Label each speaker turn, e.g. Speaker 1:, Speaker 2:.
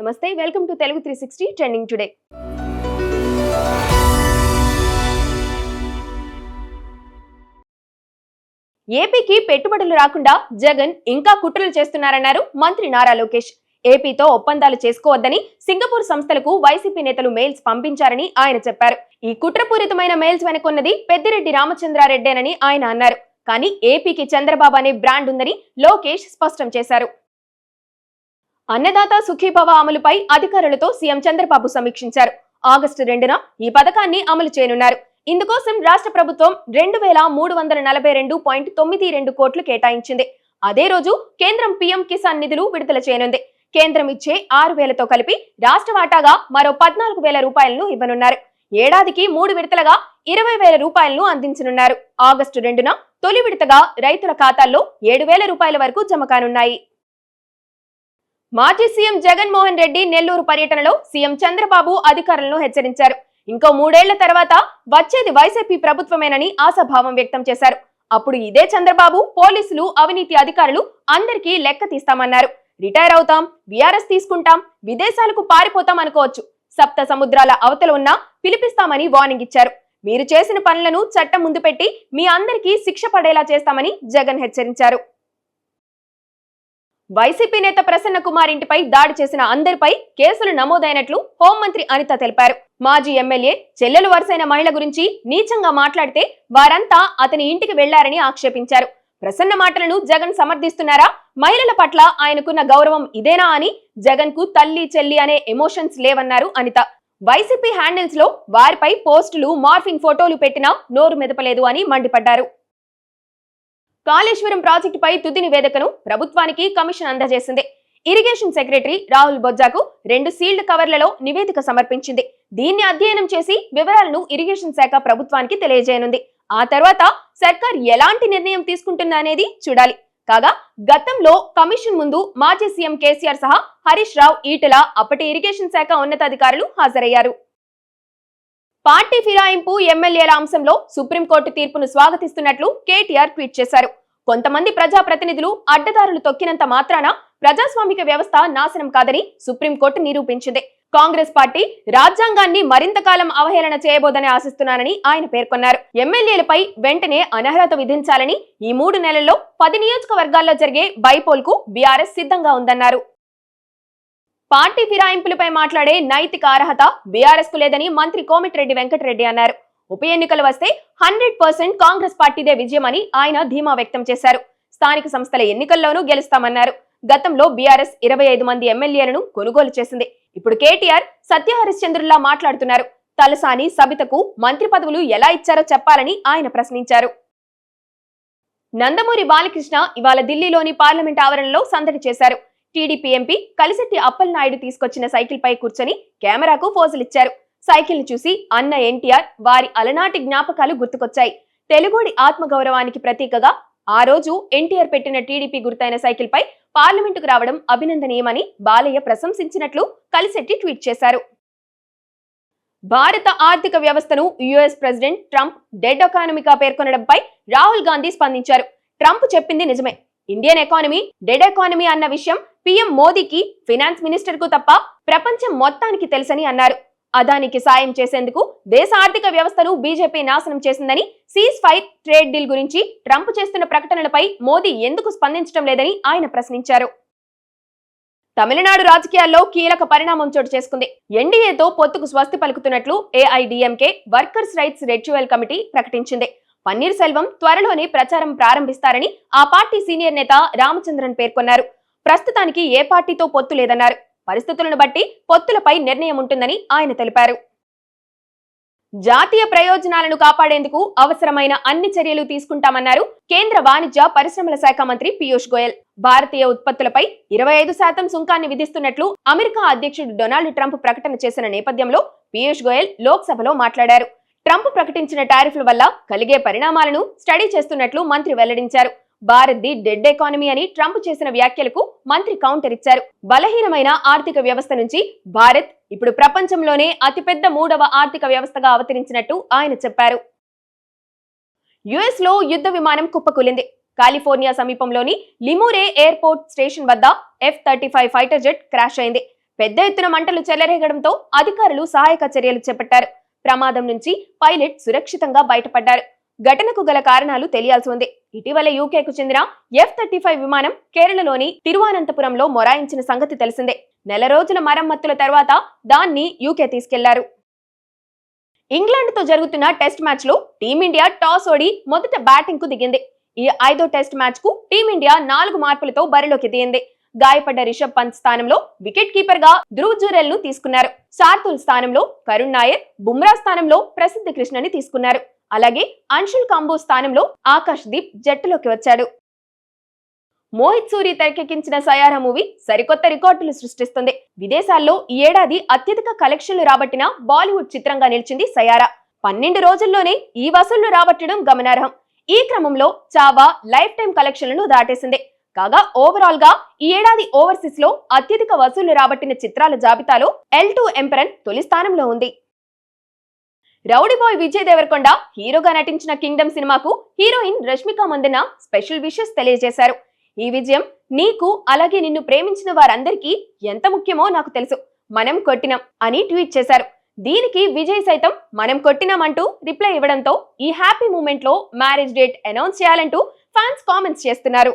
Speaker 1: నమస్తే, welcome to Telugu 360 trending today. ఏపీకి పెట్టుబడులు రాకుండా జగన్ ఇంకా కుట్రలు చేస్తున్నారన్నారు మంత్రి నారా లోకేష్. ఏపీతో ఒప్పందాలు చేసుకోవద్దని సింగపూర్ సంస్థలకు వైసీపీ నేతలు మెయిల్స్ పంపించారని ఆయన చెప్పారు. ఈ కుట్రపూరితమైన మెయిల్స్ వెనుకొన్నది పెద్దిరెడ్డి రామచంద్రారెడ్డేనని ఆయన అన్నారు. కానీ ఏపీకి చంద్రబాబు అనే బ్రాండ్ ఉందని లోకేష్ స్పష్టం చేశారు. అన్నదాత సుఖీభవ అమలుపై అధికారులతో సీఎం చంద్రబాబు సమీక్షించారు. ఆగస్టు 2న ఈ పథకాన్ని అమలు చేయనున్నారు. ఇందుకోసం రాష్ట్ర ప్రభుత్వం 2342.92 కోట్లు కేటాయించింది. అదే రోజు కేంద్రం పీఎం కిసాన్ నిధులు విడుదల చేయనుంది. కేంద్రం ఇచ్చే 6,000తో కలిపి రాష్ట్ర వాటాగా మరో 14,000 రూపాయలను ఇవ్వనున్నారు. ఏడాదికి 3 విడతలుగా 20,000 రూపాయలను అందించనున్నారు. ఆగస్టు 2న తొలి విడతగా రైతుల ఖాతాల్లో 7,000 రూపాయల వరకు జమ కానున్నాయి. మాజీ సీఎం జగన్మోహన్ రెడ్డి నెల్లూరు పర్యటనలో సీఎం చంద్రబాబు అధికారులను హెచ్చరించారు. ఇంకో 3 ఏళ్ల తర్వాత వచ్చేది వైసీపీ ప్రభుత్వమేనని ఆశాభావం వ్యక్తం చేశారు. అప్పుడు ఇదే చంద్రబాబు, పోలీసులు, అవినీతి అధికారులు అందరికీ లెక్క తీస్తామన్నారు. రిటైర్ అవుతాం, బీఆర్ఎస్ తీసుకుంటాం, విదేశాలకు పారిపోతాం అనుకోవచ్చు. సప్త సముద్రాల అవతల ఉన్నా పిలిపిస్తామని వార్నింగ్ ఇచ్చారు. మీరు చేసిన పనులను చట్టం ముందు పెట్టి మీ అందరికీ శిక్ష పడేలా చేస్తామని జగన్ హెచ్చరించారు. వైసీపీ నేత ప్రసన్న కుమార్ ఇంటిపై దాడి చేసిన అందరిపై కేసులు నమోదైనట్లు హోంమంత్రి అనిత తెలిపారు. మాజీ ఎమ్మెల్యే చెల్లెలు వరుసైన మహిళ గురించి నీచంగా మాట్లాడితే వారంతా అతని ఇంటికి వెళ్లారని ఆక్షేపించారు. ప్రసన్న మాటలను జగన్ సమర్థిస్తున్నారా? మహిళల పట్ల ఆయనకున్న గౌరవం ఇదేనా అని జగన్ కు తల్లి చెల్లి అనే ఎమోషన్స్ లేవన్నారు అనిత. వైసీపీ హ్యాండిల్స్ లో వారిపై పోస్టులు, మార్ఫింగ్ ఫోటోలు పెట్టినా నోరు మెదపలేదు అని మండిపడ్డారు. కాళేశ్వరం ప్రాజెక్టుపై తుది నివేదికను ప్రభుత్వానికి కమిషన్ అందజేసింది. ఇరిగేషన్ సెక్రటరీ రాహుల్ బొజ్జాకు 2 సీల్డ్ కవర్లలో నివేదిక సమర్పించింది. దీన్ని అధ్యయనం చేసి వివరాలను ఇరిగేషన్ శాఖ ప్రభుత్వానికి తెలియజేయనుంది. ఆ తర్వాత సర్కార్ ఎలాంటి నిర్ణయం తీసుకుంటుందనేది చూడాలి. కాగా గతంలో కమిషన్ ముందు మాజీ సీఎం కేసీఆర్ సహా హరీష్ రావు, ఈటెల, అప్పటి ఇరిగేషన్ శాఖ ఉన్నతాధికారులు హాజరయ్యారు. పార్టీ ఫిరాయింపు ఎమ్మెల్యేల అంశంలో సుప్రీంకోర్టు తీర్పును స్వాగతిస్తున్నట్లు కేటీఆర్ ట్వీట్ చేశారు. కొంతమంది ప్రజాప్రతినిధులు అడ్డదారులు తొక్కినంత మాత్రాన ప్రజాస్వామిక వ్యవస్థ నాశనం కాదని సుప్రీంకోర్టు నిరూపించింది. కాంగ్రెస్ పార్టీ రాజ్యాంగాన్ని మరింత కాలం అవహేళన చేయబోదని ఆశిస్తున్నానని ఆయన పేర్కొన్నారు. ఎమ్మెల్యేలపై వెంటనే అనర్హత విధించాలని, ఈ 3 నెలల్లో 10 నియోజకవర్గాల్లో జరిగే బైపోల్ కు బీఆర్ఎస్ సిద్ధంగా ఉందన్నారు. పార్టీ ఫిరాయింపులపై మాట్లాడే నైతిక అర్హత బీఆర్ఎస్ కు లేదని మంత్రి కోమటిరెడ్డి వెంకటరెడ్డి అన్నారు. ఉప ఎన్నికలు వస్తే 100% కాంగ్రెస్ పార్టీదే విజయమని ఆయన ధీమా వ్యక్తం చేశారు. స్థానిక సంస్థల ఎన్నికల్లోనూ గెలుస్తామన్నారు. గతంలో బీఆర్ఎస్ 25 మంది ఎమ్మెల్యేలను కొనుగోలు చేసింది. ఇప్పుడు కేటీఆర్ సత్యహరిశ్చంద్రుల్లా మాట్లాడుతున్నారు. తలసాని, సబితకు మంత్రి పదవులు ఎలా ఇచ్చారో చెప్పాలని ఆయన ప్రశ్నించారు. నందమూరి బాలకృష్ణ ఇవాళ ఢిల్లీలోని పార్లమెంట్ ఆవరణలో సందడి చేశారు. టీడీపీ ఎంపీ కలిశెట్టి అప్పలనాయుడు తీసుకొచ్చిన సైకిల్ పై కూర్చొని కెమెరాకు పోజులిచ్చారు. సైకిల్ ను చూసి అన్న ఎన్టీఆర్, వారి అలనాటి జ్ఞాపకాలు గుర్తుకొచ్చాయి. తెలుగుడి ఆత్మగౌరవానికి ప్రతీకగా ఆ రోజు ఎన్టీఆర్ పెట్టిన టీడీపీ గుర్తైన సైకిల్ పై పార్లమెంటుకు రావడం అభినందనీయమని బాలయ్య ప్రశంసించినట్లు కలిశెట్టి ట్వీట్ చేశారు. భారత ఆర్థిక వ్యవస్థను యుఎస్ ప్రెసిడెంట్ ట్రంప్ డెడ్ ఎకానమీగా పేర్కొనడంపై రాహుల్ గాంధీ స్పందించారు. ట్రంప్ చెప్పింది నిజమే, ఇండియన్ ఎకానమీ డెడ్ ఎకానమీ అన్న విషయం పీఎం మోదీకి, ఫైనాన్స్ మినిస్టర్ కు తప్ప ప్రపంచం మొత్తానికి తెలుసని అన్నారు. అదానికి సాయం చేసేందుకు దేశ ఆర్థిక వ్యవస్థను బీజేపీ నాశనం చేసిందని, సీజ్ ఫైర్ ట్రేడ్ డీల్ గురించి ట్రంప్ చేస్తున్న ప్రకటనలపై మోదీ ఎందుకు స్పందించడం లేదని ఆయన ప్రశ్నించారు. తమిళనాడు రాజకీయాల్లో కీలక పరిణామం చోటు చేసుకుంది. ఎన్డీఏతో పొత్తుకు స్వస్తి పలుకుతున్నట్లు ఏఐడీఎంకే వర్కర్స్ రైట్స్ రెడ్యువల్ కమిటీ ప్రకటించింది. పన్నీర్ సెల్వం త్వరలోనే ప్రచారం ప్రారంభిస్తారని ఆ పార్టీ సీనియర్ నేత రామచంద్రన్ పేర్కొన్నారు. ప్రస్తుతానికి ఏ పార్టీతో పొత్తు లేదన్నారు. పరిస్థితులను బట్టి పొత్తులపై నిర్ణయం ఉంటుందని ఆయన తెలిపారు. జాతీయ ప్రయోజనాలను కాపాడేందుకు అవసరమైన అన్ని చర్యలు తీసుకుంటామన్నారు కేంద్ర వాణిజ్య పరిశ్రమల శాఖ మంత్రి పీయూష్ గోయల్. భారతీయ ఉత్పత్తులపై 25% సుంకాన్ని విధిస్తున్నట్లు అమెరికా అధ్యక్షుడు డొనాల్డ్ ట్రంప్ ప్రకటన చేసిన నేపథ్యంలో పీయూష్ గోయల్ లోక్సభలో మాట్లాడారు. ట్రంప్ ప్రకటించిన టారిఫ్ల వల్ల కలిగే పరిణామాలను స్టడీ చేస్తున్నట్లు మంత్రి వెల్లడించారు. భారత్ ది డెడ్ ఎకానమీ అని ట్రంప్ చేసిన వ్యాఖ్యలకు మంత్రి కౌంటర్ ఇచ్చారు. బలహీనమైన ఆర్థిక వ్యవస్థ నుంచి భారత్ ఇప్పుడు ప్రపంచంలోనే అతిపెద్ద 3వ ఆర్థిక వ్యవస్థగా అవతరించినట్టు ఆయన చెప్పారు. యుఎస్ లో యుద్ధ విమానం కుప్పకూలింది. కాలిఫోర్నియా సమీపంలోని లిమూరే ఎయిర్పోర్ట్ స్టేషన్ వద్ద F-35 ఫైటర్ జెట్ క్రాష్ అయింది. పెద్ద ఎత్తున మంటలు చెలరేగడంతో అధికారులు సహాయక చర్యలు చేపట్టారు. ప్రమాదం నుంచి పైలట్ సురక్షితంగా బయటపడ్డారు. ఘటనకు గల కారణాలు తెలియాల్సి ఉంది. ఇటీవల యూకేకు చెందిన F-35 విమానం కేరళలోని తిరువనంతపురంలో మొరాయించిన సంగతి తెలిసిందే. నెల రోజుల మరమ్మతుల తర్వాత దాన్ని యూకే తీసుకెళ్లారు. ఇంగ్లాండ్ తో జరుగుతున్న టెస్ట్ మ్యాచ్ లో టీమిండియా టాస్ ఓడి మొదట బ్యాటింగ్ కు దిగింది. ఈ 5వ టెస్ట్ మ్యాచ్ కు టీమిండియా 4 మార్పులతో బరిలోకి దిగింది. గాయపడ్డ రిషబ్ పంత్ స్థానంలో వికెట్ కీపర్ గా ధ్రువ్ జురెల్ ను తీసుకున్నారు. శార్దుల్ స్థానంలో కరుణ్ నాయర్, బుమ్రా స్థానంలో ప్రసిద్ధ కృష్ణని తీసుకున్నారు. అలాగే అంశుల్ కంబో స్థానంలో ఆకాష్ దీప్ జట్టులోకి వచ్చాడు. మోహిత్ సూరి తెరకెక్కించిన సయారా మూవీ సరికొత్త రికార్డులు సృష్టిస్తుంది. విదేశాల్లో ఈ ఏడాది అత్యధిక కలెక్షన్లు రాబట్టిన బాలీవుడ్ చిత్రంగా నిలిచింది సయారా. 12 రోజుల్లోనే ఈ వసూళ్లు రాబట్టడం గమనార్హం. ఈ క్రమంలో చావా లైఫ్ టైం కలెక్షన్లను దాటేసింది. కాగా ఓవరాల్ గా ఈ ఏడాది ఓవర్సీస్ లో అత్యధిక వసూళ్లు రాబట్టిన చిత్రాల జాబితాలో L2 ఎంపరన్ తొలి స్థానంలో ఉంది. రౌడీ బాయ్ విజయ్ దేవరకొండ హీరోగా నటించిన కింగ్డమ్ సినిమాకు heroine Rashmika Mandanna special wishes తెలియజేశారు. ఈ విజయం నీకు అలాగే నిన్ను ప్రేమించిన వారందరికీ ఎంత ముఖ్యమో నాకు తెలుసు, మనం కొట్టినాం అని ట్వీట్ చేశారు. దీనికి విజయ్ సైతం మనం కొట్టినాం అంటూ రిప్లై ఇవ్వడంతో ఈ హ్యాపీ మూమెంట్ లో మ్యారేజ్ డేట్ అనౌన్స్ చేయాలంటూ ఫ్యాన్స్ కామెంట్స్ చేస్తున్నారు.